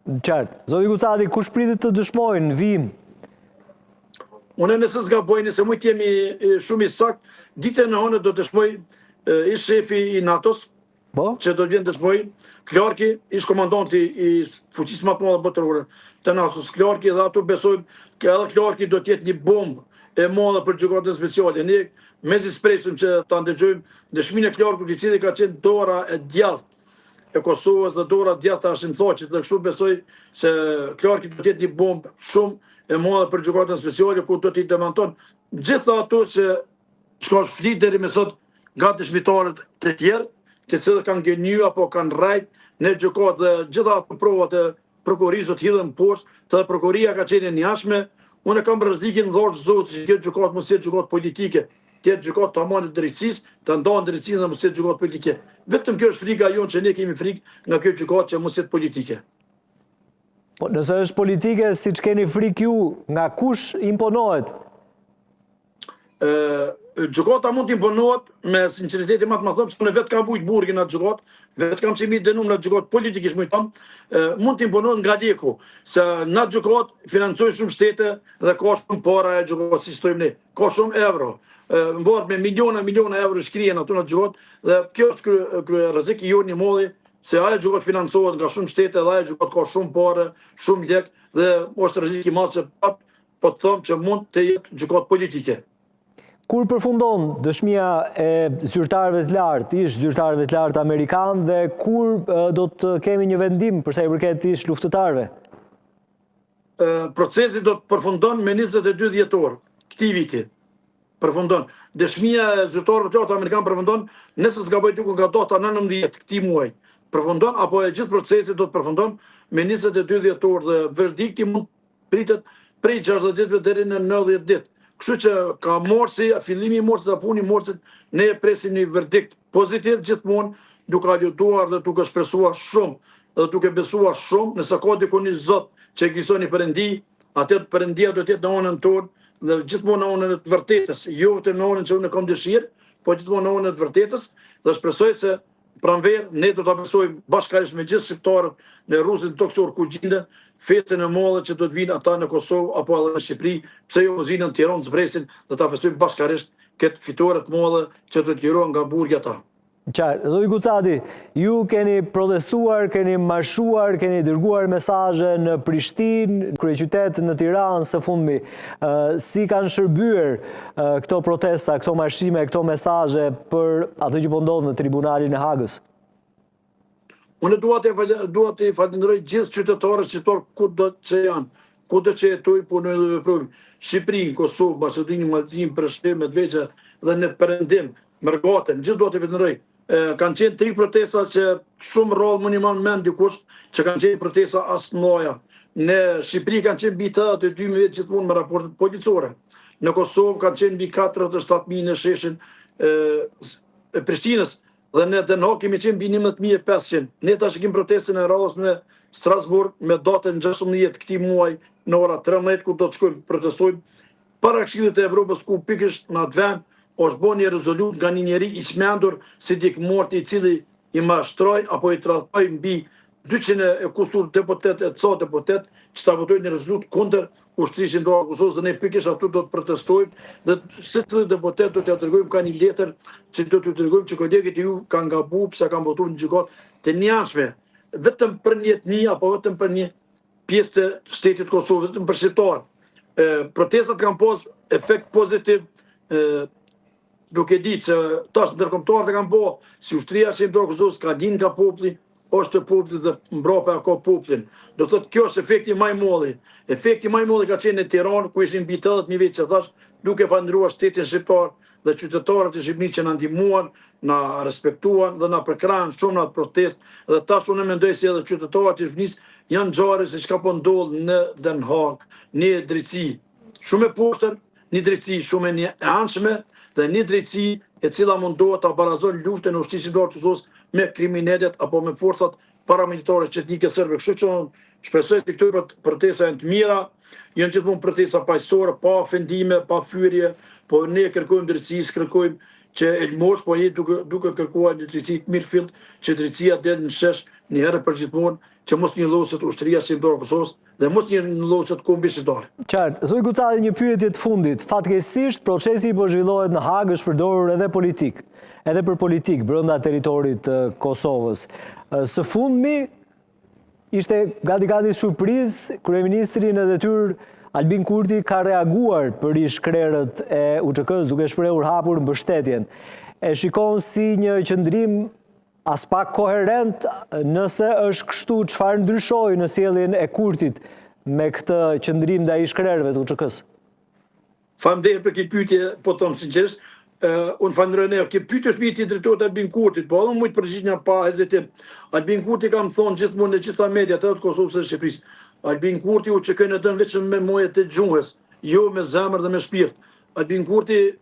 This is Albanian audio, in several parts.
Qartë. Zoti Gucati, kush pritet të dëshmojnë në vijim? Unë nëse s'gaboj, nëse mujt jemi shumë i sakt, ditën e hënë do dëshmoj ish shefi i NATO-s, që do të vjen dëshmoj, Clarki, ish komandanti i fuqisë më të madhe botërore të NATO-s, Clarki, dhe ato besojmë që edhe Clarki do të jetë një bombë e madhe për gjykatën speciale. Ne mezi shpresojmë që ta ndëgjojmë dëshminë e Clarkut, i cili ka qenë dora e djathtë e Kosovës dhe dora djathtë të Hashim Thaçit, dhe kështu besoj se Clarki do të jetë një bombë shumë e madhe për gjykatën speciale, ku do t'i demanton gjitha ato që ka shflit deri më sot nga dëshmitarët të tjerë, të cilët kanë gënjur apo kanë rrejt në gjykatë, dhe gjitha ato provat e prokurorisë do të hidhen poshtë, të prokuroria ka qenë e njashme. Unë kam rrezikin dhosh zot që kjo gjykatë mos jetë gjykatë politike, të jetë gjykatë tamam e drejtësisë, të ndan drejtësinë dhe mos jetë gjykatë politike. Vetëm kjo është frika jonë, që ne kemi frikë nga kjo gjykatë që mos jetë politike. Po nëse është politike, siç keni frikë ju, nga kush imponohet? Gjykata mund të imponohet me sinqeriteti më të madh, sepse unë vetë kam vujt burrin atë gjykatë, vetë kam qenë dënuar në gjykatë politikisht, më thon, mund të imponohet nga Leku, se në gjykatë financojnë shumë shtete dhe ka shumë para e gjykatës, si thojmë ne, ka shumë euro. Mbahet me miliona euro shkrihen aty në gjykatë, dhe kjo është ky rrezik i jonë i madh, se ajo gjykatë financohet nga shumë shtete dhe ajo gjykatë ka shumë parë, shumë lek, dhe është rrezik i madh se po të them që mund të jetë gjykatë politike. Kur përfundon dëshmia e zyrtarëve të lartë, ish zyrtarëve të lartë amerikanë, dhe kur do të kemi një vendim për sa i përket ish luftëtarëve? Procesi do të përfundon me 22 dhjetor këtij viti. Përfundon. Dëshmia e zyrtarëve të lartë amerikanë përfundon, nëse s'gaboj duke nga data 19 këtij muaji. Përfundon, apo e gjithë procesi do të përfundon me 22 dhjetor, dhe verdikti mund pritet prej 60 ditëve deri në 90 ditë. Kështu që ka morsi, fillimi i morsit dhe puni i morsit, ne presim një verdikt pozitiv gjithmonë, duke lutuar dhe duke shpresuar shumë dhe duke besuar shumë, nëse ka diku një Zot që ekziston një Perëndi, atë Perëndia do të jetë në anën tonë dhe gjithmonë në anën e të vërtetës, jo vetëm në anën që unë kam dëshirë, po gjithmonë në anën e të vërtetës, dhe shpresoj se pranverë ne do ta besojmë bashkërisht me gjithë shqiptarët në rrugën toksor ku gjenden, festën e madhe që do të vinë ata në Kosovë apo edhe në Shqipëri, pse jo mos vinë në Tiranë, zbresin dhe ta festojmë bashkërisht këtë fitore të madhe që do të lirohen nga burgi ata. Qartë. Zoti Gucati, ju keni protestuar, keni marshuar, keni dërguar mesazhe në Prishtinë, kryeqytet në Tiranë së fundmi. Si kanë shërbyer këto protesta, këto marshime, këto mesazhe për atë që po ndodh në tribunalin e Hagës? Unë dua të falenderoj gjithë qytetarët kudo që janë, kudo që jetojnë, punojnë dhe veprojnë. Shqipëri, Kosovë, Maqedoni, Mallëzim, Prishtinë, Medveçë dhe në perëndim, Mërgatën, gjithë dua të falenderoj. Kanë qenë 3 protesta që shumë rrallë më një manë mend dikush, që kanë qenë protesta as të mëdha. Në Shqipëri kanë qenë mbi 82.000 vetë gjithmonë me raportet policore. Në Kosovë kanë qenë mbi 47.000 në sheshin e Prishtinës, dhe në Den Haag kemi qenë mbi 11.500. Ne tash kemi protestën e radhës në Strasburg me datën 16 këtij muaji në ora 13, ku do të shkojmë protestojmë para Këshillit të Evropës, ku pikërisht në atë vend është bërë një rezolut nga një njeri i shmendur si dikmorti, i cili i mashtroi apo i tradhtoi mbi 200 e kusur deputet e ca deputet që ta votojnë një rezolut kundër ushtrisë ndar Kosovës, dhe ne pikërisht aty do të protestojmë, dhe secili deputet do t'ia dërgojmë ka një letër që do t'ju dërgojmë që kolegët ju kanë gabuar pse kanë votuar në gjykatë të njashme, vetëm për një etni apo vetëm për një pjesë të shtetit Kosovës, vetëm për shqiptar. Protestat kanë pas efekt pozitiv, duke ditë se tash ndërkombëtarët e kanë bë si ushtria e Kosovës ka dinë nga populli, është të popullit dhe mbrapa ka popullin. Do thotë kjo është efekti më i madh. Efekti më i madh ka qenë në Tiranë, ku ishin mbi 80.000 vetë që thash, duke falendëruar shtetin shqiptar dhe qytetarët e Shqipërisë që na ndihmuan, na respektuan dhe na përkrahen shumë në atë protestë, dhe tash unë mendoj se edhe qytetarët e Shqipërisë janë ngjarë se çka po ndodh në Den Haag, një drejtësi shumë e poshtër, një drejtësi shumë e anshme dhe një drejtësi e cila mundohet ta barazon luftën e ushtrisë ndar Kosovës me kriminalet apo me forcat paramilitare qetnike serbe. Kështu që shpresoj se këto protesta janë të mira, janë gjithmonë protesta paqësore, pa ofendime, pa fyrje, po ne kërkojmë drejtësi, kërkojmë që Elmosh po jetë duke kërkuar një drejtësi të mirëfillt, që drejtësia del në shesh një herë për gjithmonë, që mos një lloset ushtria shqiptare e Kosovës dhe mos një lloset kombi shqiptar. Qartë, zoti Gucati, një pyetje të fundit. Fatkeqësisht procesi po zhvillohet në Hagë, është përdorur edhe për politik brenda territorit të Kosovës. Së fundmi ishte gati surprizë, kryeministri në detyrë Albin Kurti ka reaguar për i shkrerët e UÇK-s duke shprehur hapur mbështetjen. E shikon si një qëndrim as pak koherent? Nëse është kështu, çfarë ndryshoi në sjelljen e Kurtit me këtë qëndrim ndaj shkrerëve të UÇK-s? Faleminderit për këtë pyetje, po them sinqerisht, unë falenderoj ne, këtë pyetje është mbi drejtorit Albin Kurtit, po edhe mund të përgjigj pa hezitim. Albin Kurti kam thonë gjithmonë në gjitha mediat të Kosovës dhe Shqipërisë. Albin Kurti UÇK-n e dën vetëm me moje të gjuhës, jo me zemër dhe me shpirt. Albin Kurti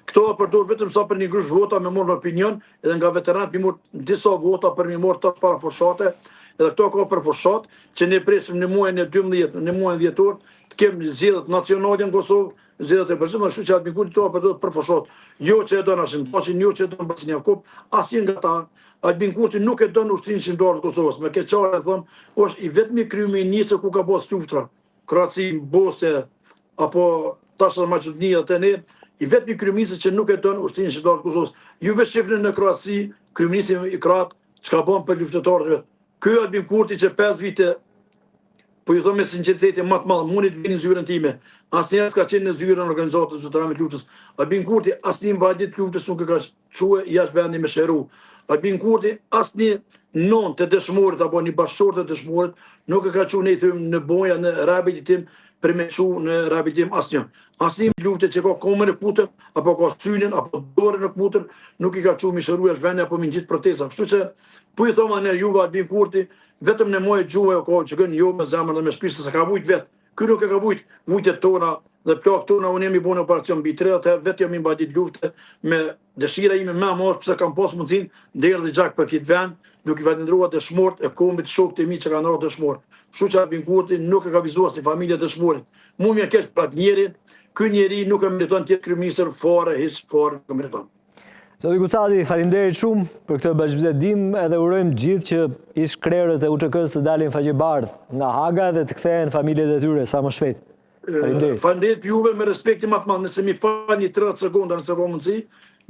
këto e përdor vetëm sa për një grush vota me morë në opinion, edhe nga veteranët mi morë disa vota për mi morë të para foshate, edhe këto ka për foshat, që ne presim në muajin e 12, në muajin dhjetor, të kemë zgjedhjet nacionale në Kosovë, zgjedhjet e përgjithshme, ashtu që Albin Kurti këto e përdor për foshat. Jo që e don Hashim, jo që e don Basin Jakub, asnjë nga ta. Albin Kurti nuk e don ushtrinë shqiptare të Kosovës. Me këtë çfarë e them, është i vetmi kryeminist ku ka pas luftra. Kroaci, Bosnjë apo tash Maqedonia te ne, i vetmi kryeminist që nuk e don ushtrinë shqiptare të Kosovës. Juve shifni në Kroaci, kryeministi i Kroat çka bën për luftëtorët vet. Ky Albin Kurti që 5 vite, po ju them me sinqeritet më të madh, mundi të vini në zyrën time. Asnjëherë s'ka qenë në zyrën e organizatës së të luftës. Albin Kurti asnjë mbajtje të luftës nuk e ka çuar jashtë vendi me sheru. Albin Kurti asnjë non të dëshmorit apo një bashkëshortë të dëshmorit nuk e ka çuar ne i them në boja në rehabilitim për me çu në rehabilitim asnjë. Asnjë luftë që ka komën e kutër apo ka synin apo dorën e kutër nuk i ka çuar mi shëruar vendi apo mi ngjit protesta. Kështu që po i them ne juve Albin Kurti vetëm në muaj gjuhë ka që gën jo me zemër dhe me shpirt se ka vujt vet. Ky nuk e ka vujt vujtet tona dhe plak tona unë jam i bën operacion mbi 30 herë vetë jam i mbajtit lufte me dëshira ime më madhe pse kam pas mundsinë deri dhe gjak për këtë vend, duke i falendëruar dëshmorët e kombit, shokët e mi që kanë ardhur dëshmor. Kështu që Albin Kurti nuk e ka vizuar si familja dëshmorit. Mu më keq për atë njeri, ky njeri nuk e meriton të jetë kryeminist fare, hiç fare nuk e meriton. Zoti Gucati, faleminderit shumë për këtë bashkëbisedim, edhe urojmë gjithë që ish krerët e UÇK-s të dalin faqebardh nga Haga dhe të kthehen familjet e tyre sa më shpejt. Faleminderit juve me respektin më të madh, nëse mi fal një 30 sekonda nëse ka mundësi,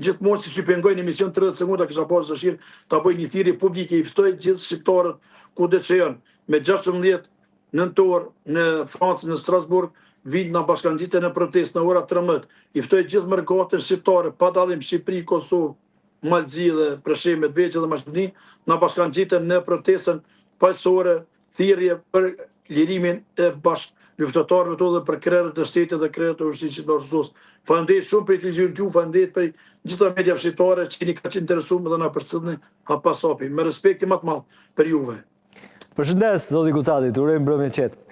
gjithmonë si shpjegoj në emision 30 sekonda kisha pasur dëshirë ta bëj një thirrje publike, i ftoj gjithë shqiptarët kudo që janë me 16 nëntor në Francë, në Strasburg, vinë në bashkangjitën e protest në ora 13. I ftoj gjithë mërgatën shqiptare, pa dallim Shqipëri, Kosovë, Malzi dhe Preshevë, Medvegjë dhe Maqedoni, në bashkangjitën në protestën paqësore, thirrje për lirimin e luftëtarëve të dhe për krerët e shtetit dhe krerët e ushtrisë shqiptare të Kosovës. Faleminderit shumë për televizion t'ju, faleminderit për gjitha media shqiptare që jeni kaq interesuar dhe na përcjellni hap pas hapi. Me respektin më të madh për juve. Përshëndes, zoti Gucati, të urojmë mbrëmje qetë.